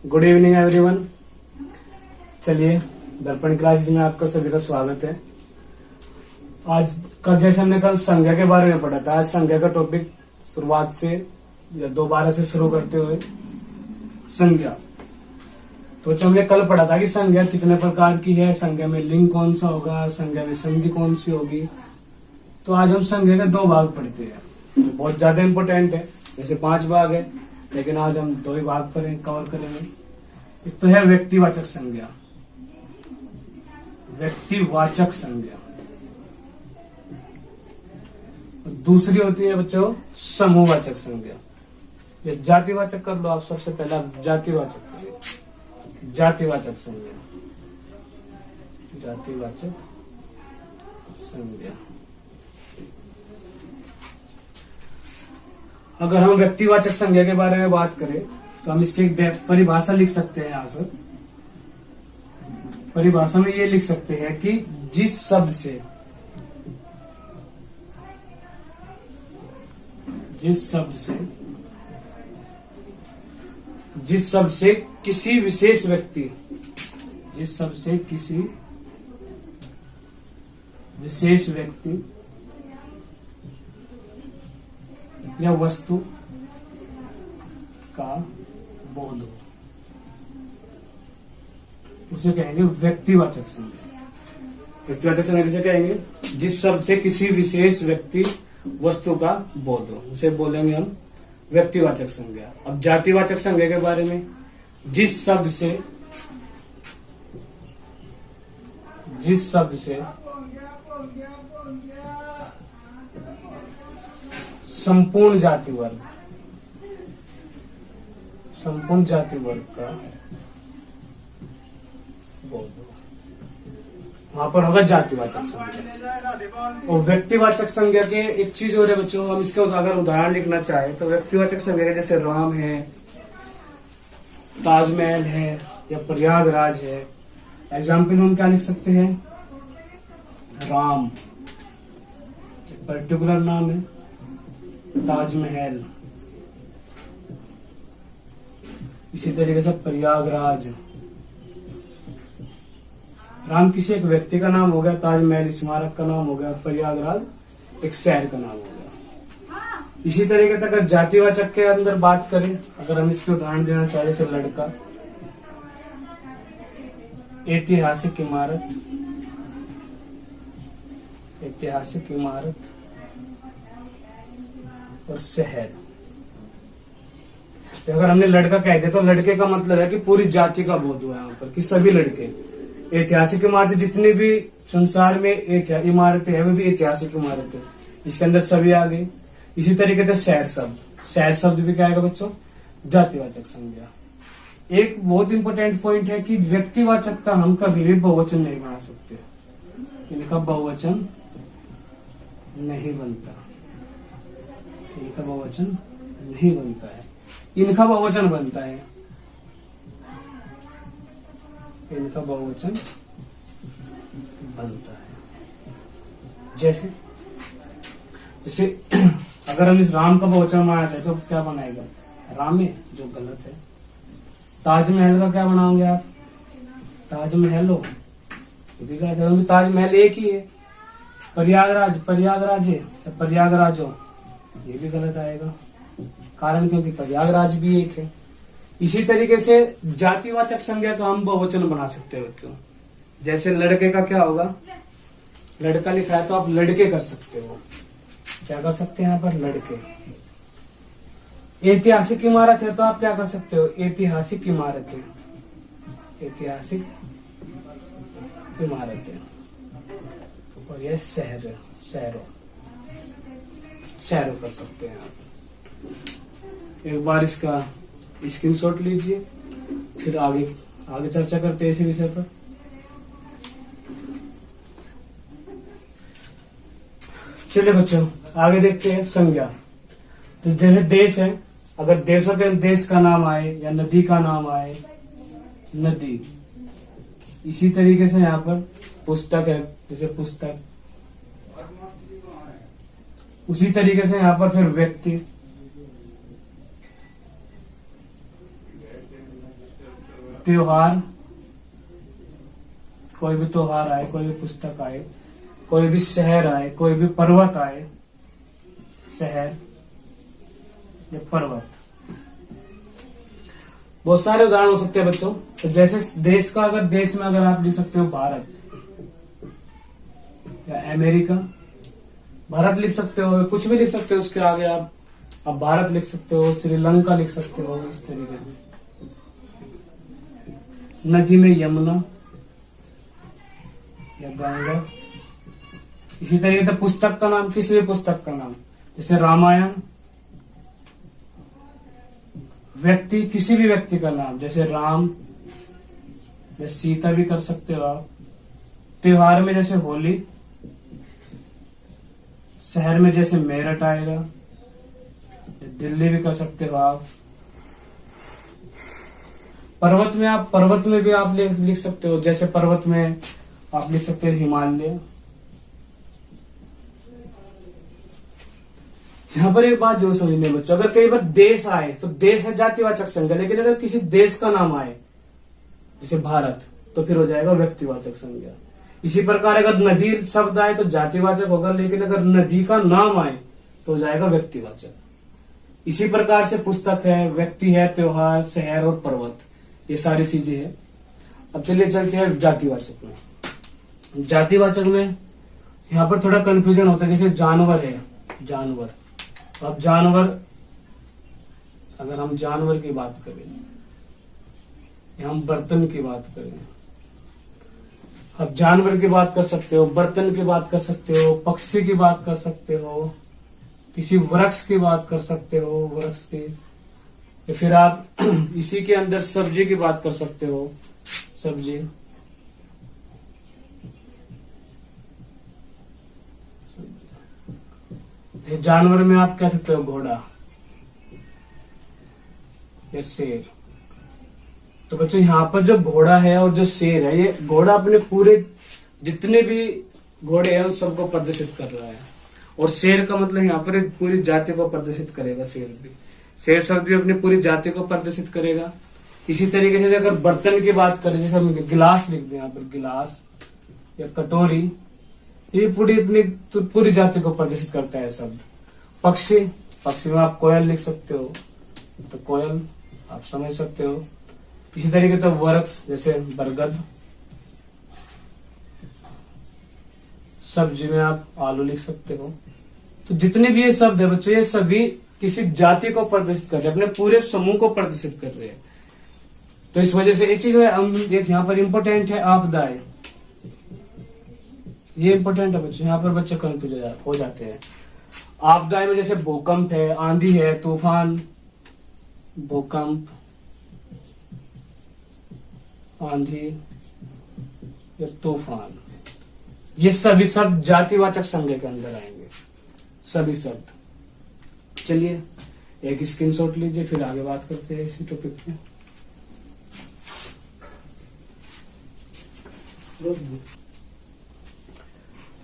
Good evening everyone. चलिए, दर्पण classes में आपका सभी का स्वागत है। आज कल जैसे हमने कल संज्ञा के बारे में पढ़ा था, आज संज्ञा का टॉपिक शुरुआत से या दोबारा से शुरू करते हुए संज्ञा। तो जो हमने कल पढ़ा था कि संज्ञा कितने प्रकार की है, संज्ञा में लिंग कौन सा होगा, संज्ञा में संधि कौन सी होगी। तो आज हम संज्ञा के 2 भाग पढ़ते हैं, जो बहुत ज्यादा इंपॉर्टेंट है। वैसे 5 भाग है, लेकिन आज हम 2 ही भाग पर कवर करेंगे। एक तो है व्यक्तिवाचक संज्ञा, व्यक्तिवाचक संज्ञा। दूसरी होती है बच्चों समूहवाचक संज्ञा। ये जातिवाचक कर लो आप, सबसे पहला जातिवाचक करिए। जातिवाचक संज्ञा, जातिवाचक संज्ञा। अगर हम व्यक्तिवाचक संज्ञा के बारे में बात करें तो हम इसकी एक परिभाषा लिख सकते हैं। यहां पर परिभाषा में ये लिख सकते हैं कि जिस शब्द से किसी विशेष व्यक्ति, जिस शब्द से किसी विशेष व्यक्ति या वस्तु का बोध हो, उसे कहेंगे व्यक्तिवाचक संज्ञा। व्यक्तिवाचक संज्ञा किसे कहेंगे? जिस शब्द से किसी विशेष व्यक्ति वस्तु का बोध हो, उसे बोलेंगे हम व्यक्तिवाचक संज्ञा। अब जातिवाचक संज्ञा के बारे में, जिस शब्द से संपूर्ण जाति वर्ग का बोध हो, वहां पर होगा जातिवाचक संज्ञा। और व्यक्तिवाचक संज्ञा के एक चीज और है बच्चों, हम इसके अगर उदाहरण लिखना चाहे तो व्यक्तिवाचक संज्ञा के जैसे राम है, ताजमहल है या प्रयागराज है। एग्जाम्पल हम क्या लिख सकते हैं? राम एक पर्टिकुलर नाम है, ताजमहल, इसी तरीके से प्रयागराज। राम किसी एक व्यक्ति का नाम हो गया, ताजमहल स्मारक का नाम हो गया, प्रयागराज एक शहर का नाम हो गया। इसी तरीके से अगर जातिवाचक के अंदर बात करें, अगर हम इसके उदाहरण देना चाहे, जैसे लड़का, ऐतिहासिक इमारत, और शहर। तो अगर हमने लड़का कह दिया तो लड़के का मतलब है कि पूरी जाति का बोध हुआ यहाँ पर, कि सभी लड़के। ऐतिहासिक इमारतें जितनी भी संसार में इमारतें हैं, वो भी ऐतिहासिक इमारतें, इसके अंदर सभी आ गई। इसी तरीके से शहर शब्द भी क्या आएगा बच्चों? जातिवाचक संज्ञा। एक बहुत इंपॉर्टेंट पॉइंट है कि व्यक्तिवाचक का हम कभी भी बहुवचन नहीं बना सकते, इनका बहुवचन नहीं बनता, इनका बहुवचन नहीं बनता है, इनका बहुवचन बनता है, इनका बहुवचन बनता है। जैसे अगर हम इस राम का बहुवचन बनाना चाहे तो क्या बनाएगा? रामे, जो गलत है। ताजमहल का क्या बनाओगे आप? ताजमहलो, ये भी गलत है, ताजमहल एक ही है। प्रयागराज है, प्रयागराजो, ये भी गलत आएगा, कारण क्योंकि प्रयागराज भी एक है। इसी तरीके से जातिवाचक संज्ञा का हम बहुवचन बना सकते हैं बच्चों। जैसे लड़के का क्या होगा? लड़का लिखा है तो आप लड़के कर सकते हो। क्या कर सकते हैं यहाँ पर? लड़के। ऐतिहासिक इमारत है तो आप क्या कर सकते हो? ऐतिहासिक इमारतें, ऐतिहासिक इमारतें। और यह शहरों कर सकते हैं आप। एक बार इसका स्क्रीनशॉट लीजिए, फिर आगे चर्चा करते हैं इसी विषय पर। चलिए बच्चों, आगे देखते हैं संज्ञा। तो जैसे देश है, अगर देशों के देश का नाम आए या नदी का नाम आए, नदी। इसी तरीके से यहाँ पर पुस्तक है, जैसे पुस्तक। उसी तरीके से यहाँ पर फिर व्यक्ति, त्योहार, कोई भी त्योहार आए, कोई भी पुस्तक आए, कोई भी शहर आए, कोई भी पर्वत आए, शहर या पर्वत, बहुत सारे उदाहरण हो सकते हैं बच्चों। तो जैसे देश का, अगर देश में अगर आप लिख सकते हो भारत या अमेरिका, भारत लिख सकते हो, कुछ भी लिख सकते हो उसके आगे आप भारत लिख सकते हो, श्रीलंका लिख सकते हो, इस तरीके से। नदी में यमुना या गंगा। इसी तरीके से पुस्तक का नाम, किसी भी पुस्तक का नाम, जैसे रामायण। व्यक्ति, किसी भी व्यक्ति का नाम, जैसे राम या सीता भी कर सकते हो आप। त्योहार में जैसे होली, शहर में जैसे मेरठ आएगा, दिल्ली भी कर सकते हो आप। पर्वत में भी आप लिख सकते हो, जैसे पर्वत में आप लिख सकते हो हिमालय। यहाँ पर एक बात जो समझने बच्चों, अगर कई बार देश आए तो देश है जातिवाचक संज्ञा, लेकिन अगर किसी देश का नाम आए जैसे भारत, तो फिर हो जाएगा व्यक्तिवाचक संज्ञा। इसी प्रकार अगर नदी शब्द आए तो जातिवाचक होगा, लेकिन अगर नदी का नाम आए तो हो जाएगा व्यक्तिवाचक। इसी प्रकार से पुस्तक है, व्यक्ति है, त्योहार, शहर और पर्वत, ये सारी चीजें हैं। अब चलिए चलते हैं जातिवाचक में। जातिवाचक में यहाँ पर थोड़ा कंफ्यूजन होता है। जैसे जानवर है, जानवर, अब जानवर, अगर हम जानवर की बात करें या हम बर्तन की बात करें, अब जानवर की बात कर सकते हो, बर्तन की बात कर सकते हो, पक्षी की बात कर सकते हो, किसी वृक्ष की बात कर सकते हो, वृक्ष की, या फिर आप इसी के अंदर सब्जी की बात कर सकते हो, सब्जी। जानवर में आप कह सकते हो घोड़ा या शेर। तो बच्चों यहाँ पर जो घोड़ा है और जो शेर है, ये घोड़ा अपने पूरे जितने भी घोड़े हैं उन सबको प्रदर्शित कर रहा है, और शेर का मतलब यहाँ पर पूरी जाति को प्रदर्शित करेगा। शेर भी, शेर शब्द भी अपनी पूरी जाति को प्रदर्शित करेगा। इसी तरीके से अगर बर्तन की बात करें, जैसे हम गिलास लिख दें यहाँ पर, गिलास या कटोरी, ये पूरी जाति को प्रदर्शित करता है शब्द। पक्षी, पक्षी में आप कोयल लिख सकते हो, तो कोयल आप समझ सकते हो। इसी तरीके से वृक्ष, जैसे बरगद। सब्जी में आप आलू लिख सकते हो। तो जितने भी ये शब्द है बच्चों, ये सभी किसी जाति को प्रदर्शित कर रहे हैं, अपने पूरे समूह को प्रदर्शित कर रहे हैं। तो इस वजह से एक चीज है, एक यहाँ पर इंपोर्टेंट है आपदाएं। ये इंपोर्टेंट है बच्चों, यहाँ पर बच्चे कंफ्यूज हो जाते हैं। आपदाएं में जैसे भूकंप है, आंधी है, तूफान, भूकंप, आंधी या तूफान, ये सभी शब्द जातिवाचक संज्ञा के अंदर आएंगे, सभी शब्द। चलिए एक स्क्रीनशॉट लीजिए, फिर आगे बात करते हैं इसी टॉपिक पे।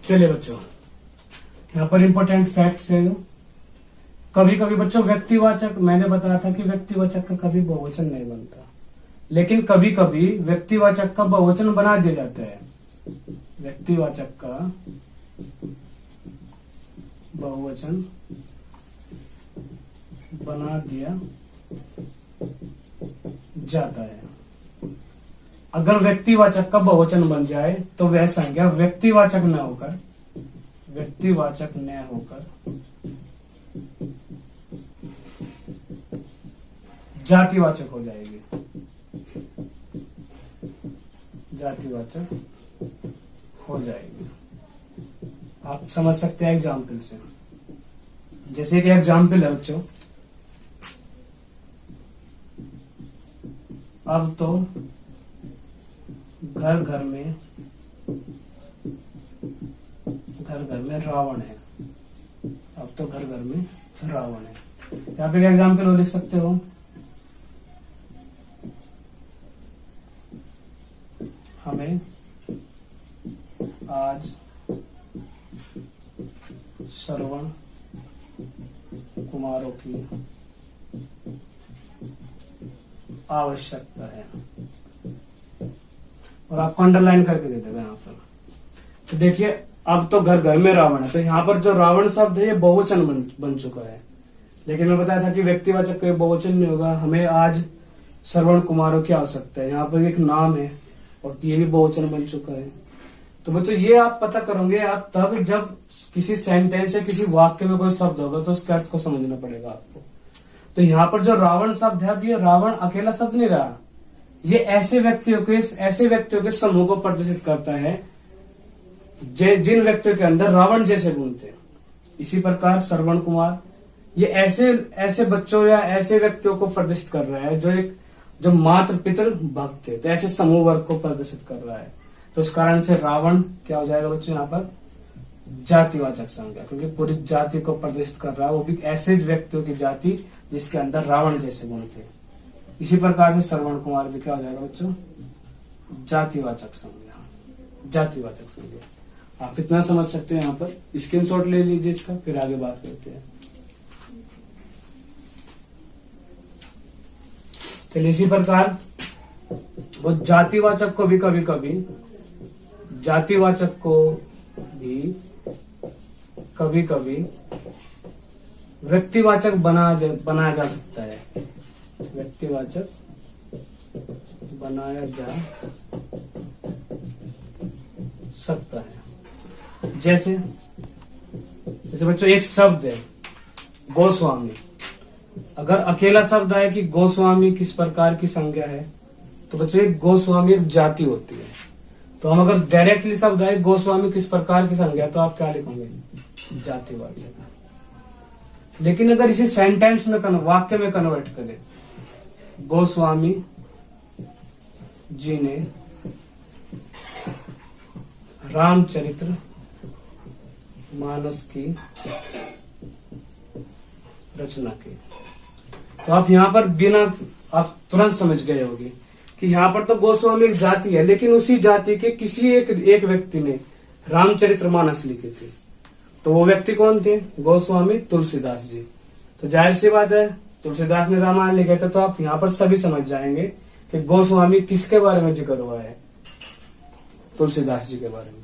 चलिए बच्चों, यहाँ पर इंपॉर्टेंट फैक्ट्स है। कभी कभी बच्चों व्यक्तिवाचक, मैंने बताया था कि व्यक्तिवाचक का कभी बहुवचन नहीं बनता, लेकिन कभी कभी व्यक्तिवाचक का बहुवचन बना दिया जाता है। व्यक्तिवाचक का बहुवचन बना दिया जाता है। अगर व्यक्तिवाचक का बहुवचन बन जाए तो वह संज्ञा व्यक्तिवाचक न होकर जातिवाचक हो जाएगी, जातिवाचक हो जाएगी। आप समझ सकते हैं एग्जाम्पल से। जैसे कि एग्जाम्पल है बच्चों, अब तो घर घर में रावण है। अब तो घर घर में रावण है। यहाँ पे एग्जाम्पल हो लिख सकते हो, हमें आज श्रवण कुमारों की आवश्यकता है। और आपको अंडरलाइन करके दे देगा यहाँ पर। तो देखिए अब तो घर घर में रावण है, तो यहाँ पर जो रावण शब्द है ये बहुवचन बन चुका है। लेकिन मैं बताया था कि व्यक्तिवाचक का बहुवचन नहीं होगा। हमें आज श्रवण कुमारों की आवश्यकता है, यहाँ पर एक नाम है और ये भी बहुवचन बन चुका है। तो बच्चों ये आप पता करोगे आप तब जब किसी सेंटेंस या किसी वाक्य में कोई शब्द होगा तो उसके अर्थ को समझना पड़ेगा आपको। तो यहाँ पर जो रावण शब्द है, अब ये रावण अकेला शब्द नहीं रहा, ये ऐसे व्यक्तियों के समूह को प्रदर्शित करता है जिन व्यक्तियों के अंदर रावण जैसे गुण थे। इसी प्रकार श्रवण कुमार ये ऐसे बच्चों या ऐसे व्यक्तियों को प्रदर्शित कर रहा है जो मातृ पितृ भक्त थे, तो ऐसे समूह वर्ग को प्रदर्शित कर रहा है। तो इस कारण से रावण क्या हो जाएगा बच्चों यहाँ पर जातिवाचक संज्ञा, क्योंकि पूरी जाति को प्रदर्शित कर रहा है, वो भी ऐसे व्यक्तियों की जाति जिसके अंदर रावण जैसे गुण थे। इसी प्रकार से श्रवण कुमार भी क्या हो जाएगा बच्चों जातिवाचक संज्ञा, जातिवाचक संज्ञा। आप इतना समझ सकते हैं, यहाँ पर स्क्रीनशॉट ले लीजिए इसका, फिर आगे बात करते हैं। चलिए इसी प्रकार वो जातिवाचक को भी कभी कभी व्यक्तिवाचक बनाया जा सकता है, व्यक्तिवाचक बनाया जा सकता है। जैसे बच्चों एक शब्द है गोस्वामी, अगर अकेला शब्द आए कि गोस्वामी किस प्रकार की संज्ञा है, तो बच्चों एक गोस्वामी एक जाति होती है। तो हम अगर डायरेक्टली शब्द आए गोस्वामी किस प्रकार की संज्ञा, तो आप क्या लिखोगे जातिवाचक। लेकिन अगर इसे सेंटेंस में वाक्य में कन्वर्ट करें, गोस्वामी जी ने रामचरित्र मानस की रचना की, तो आप यहाँ पर बिना आप तुरंत समझ गए होंगे कि यहाँ पर तो गोस्वामी एक जाति है, लेकिन उसी जाति के किसी एक व्यक्ति ने रामचरित्र मानस लिखी थी। तो वो व्यक्ति कौन थे? गोस्वामी तुलसीदास जी। तो जाहिर सी बात है तुलसीदास ने रामायण लिखे थे, तो आप यहाँ पर सभी समझ जाएंगे कि गोस्वामी किसके बारे में जिक्र हुआ है, तुलसीदास जी के बारे में।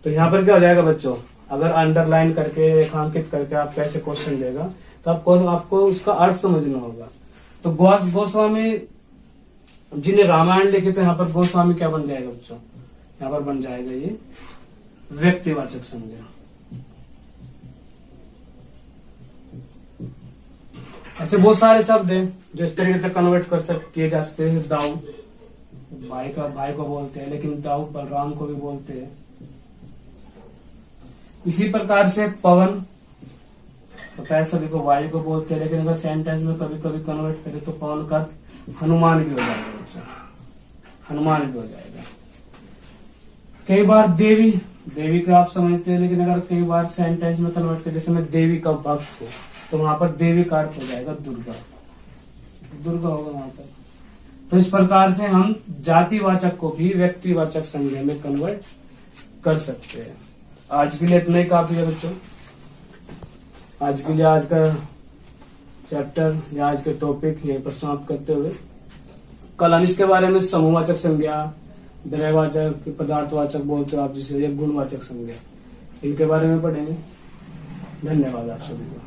तो यहाँ पर क्या हो जाएगा बच्चों, अगर अंडरलाइन करके रेखांकित करके आप कैसे क्वेश्चन देगा तो आपको उसका अर्थ समझना होगा। तो गोस्वामी जी ने रामायण लिखे, तो यहाँ पर गोस्वामी क्या बन जाएगा बच्चों, यहाँ पर बन जाएगा ये व्यक्तिवाचक संज्ञा। ऐसे बहुत सारे शब्द हैं जो इस तरीके से कन्वर्ट किए जा सकते हैं। दाऊ भाई को बोलते हैं, लेकिन दाऊ बलराम को भी बोलते हैं। इसी प्रकार से पवन होता है, सभी को वायु को बोलते हैं, लेकिन अगर सेंटेंस में कभी कभी कन्वर्ट करें तो पवन का हनुमान भी हो जाएगा बच्चों, हनुमान भी हो जाएगा। कई बार देवी का आप समझते हैं, लेकिन अगर कई बार सेंटेंस में कन्वर्ट करें, जैसे मैं देवी का भक्त हूँ, तो वहां पर देवी का अर्थ हो जाएगा दुर्गा होगा वहां पर। तो इस प्रकार से हम जातिवाचक को भी व्यक्तिवाचक संज्ञा में कन्वर्ट कर सकते हैं। आज के लिए इतना ही काफी है बच्चों। आज के लिए आज का चैप्टर या आज के टॉपिक यहीं पर समाप्त करते हुए कल हम इसके बारे में समूहवाचक संज्ञा, द्रव्यवाचक, पदार्थवाचक बोलते हो आप जिसे, या गुणवाचक संज्ञा, इनके बारे में पढ़ेंगे। धन्यवाद आप सभी को।